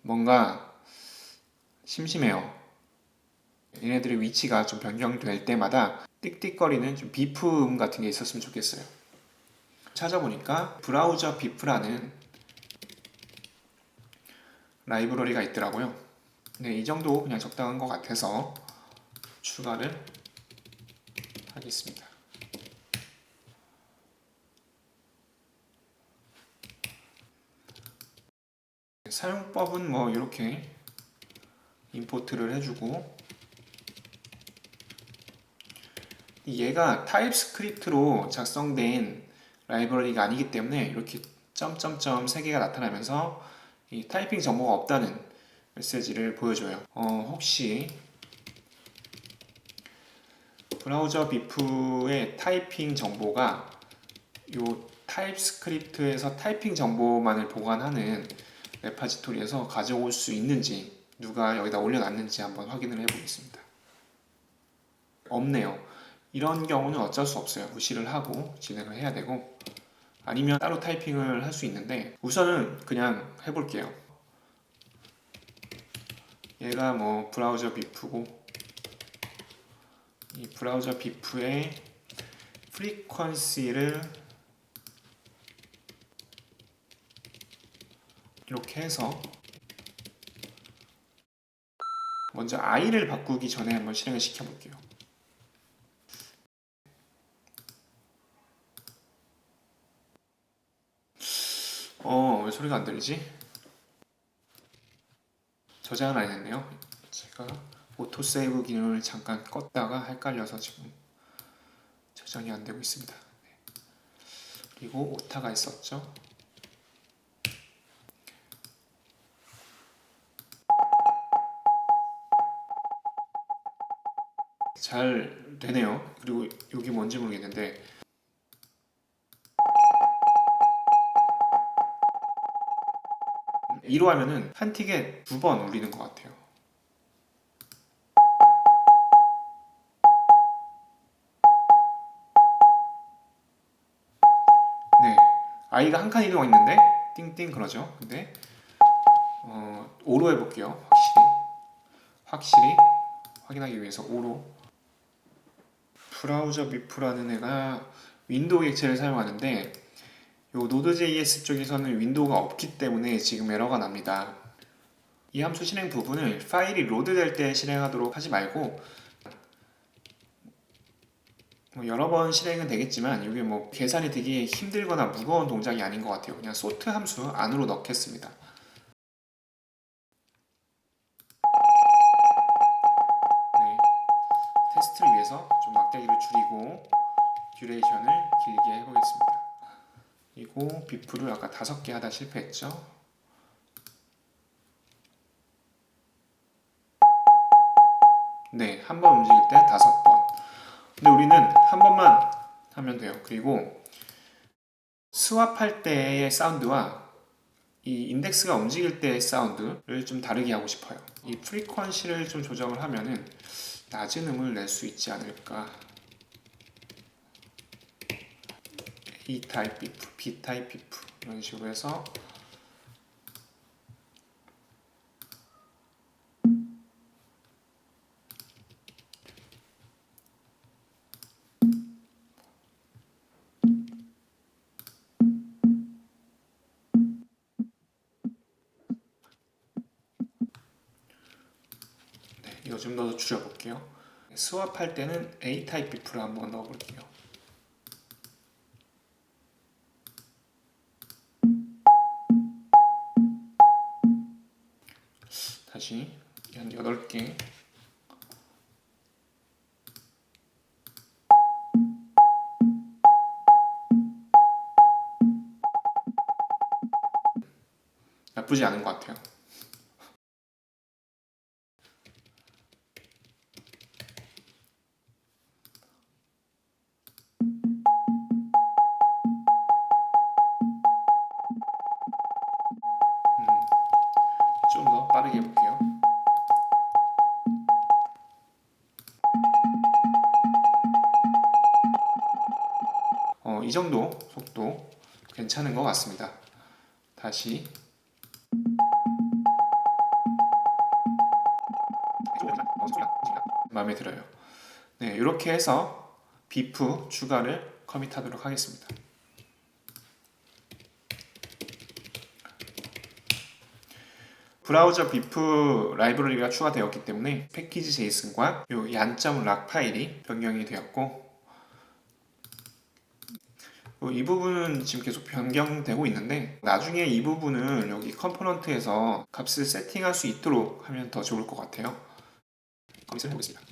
뭔가 심심해요. 얘네들의 위치가 좀 변경될 때마다 띡띡거리는 좀 비품 같은 게 있었으면 좋겠어요. 찾아보니까 브라우저 비프라는 라이브러리가 있더라고요. 근데 이 정도 그냥 적당한 것 같아서 추가를 하겠습니다. 사용법은 뭐 이렇게 임포트를 해주고, 얘가 타입스크립트로 작성된 라이브러리가 아니기 때문에 이렇게 점점점 3개가 나타나면서 이 타이핑 정보가 없다는 메시지를 보여줘요. 혹시 브라우저 비프의 타이핑 정보가 이 타입스크립트에서 타이핑 정보만을 보관하는 레파지토리에서 가져올 수 있는지, 누가 여기다 올려놨는지 한번 확인을 해보겠습니다. 없네요. 이런 경우는 어쩔 수 없어요. 무시를 하고 진행을 해야 되고, 아니면 따로 타이핑을 할 수 있는데, 우선은 그냥 해볼게요. 얘가 뭐 브라우저 비프고, 이 브라우저 비프의 프리퀀시를 이렇게 해서 먼저 i를 바꾸기 전에 한번 실행을 시켜볼게요. 왜 소리가 안 들리지? 저장은 안 했네요. 제가 오토세이브 기능을 잠깐 껐다가 헷갈려서 지금 저장이 안 되고 있습니다. 그리고 오타가 있었죠. 잘 되네요. 그리고 여기 뭔지 모르겠는데, 이로 하면은 한 틱에 2번 울리는 것 같아요. 네, i가 한 칸 이동했는데 띵띵 그러죠. 근데 5로 해볼게요. 확실히 확인하기 위해서 5로. 브라우저 비프라는 애가 윈도우 객체를 사용하는데, 요 노드.js 쪽에서는 윈도우가 없기 때문에 지금 에러가 납니다. 이 함수 실행 부분을 파일이 로드될 때 실행하도록 하지 말고, 여러 번 실행은 되겠지만 이게 뭐 계산이 되게 힘들거나 무거운 동작이 아닌 것 같아요. 그냥 소트 함수 안으로 넣겠습니다. 네, 테스트를 위해서 좀 막대기를 줄이고 듀레이션을 길게 해보겠습니다. 그리고 비프를 아까 5개 하다 실패했죠. 네, 한 번 움직일 때 5번. 근데 우리는 한 번만 하면 돼요. 그리고 스왑할 때의 사운드와 이 인덱스가 움직일 때의 사운드를 좀 다르게 하고 싶어요. 이 프리퀀시를 좀 조정을 하면은 낮은 음을 낼 수 있지 않을까. A 타입 비프, B 타입 비프 이런 식으로 해서 이거 좀 더 줄여볼게요. 스왑할 때는 A 타입 비프를 한번 넣어볼게요. 다시 한 8개. 나쁘지 않은 것 같아요. 좀 더 빠르게 해볼게요. 이 정도 속도 괜찮은 것 같습니다. 다시 마음에 들어요. 네, 이렇게 해서 비프 추가를 커밋하도록 하겠습니다. 브라우저 비프 라이브러리가 추가되었기 때문에 패키지 제이슨과 요 얀.락 파일이 변경이 되었고, 이 부분은 지금 계속 변경되고 있는데 나중에 이 부분을 여기 컴포넌트에서 값을 세팅할 수 있도록 하면 더 좋을 것 같아요. 커밋을 해보겠습니다.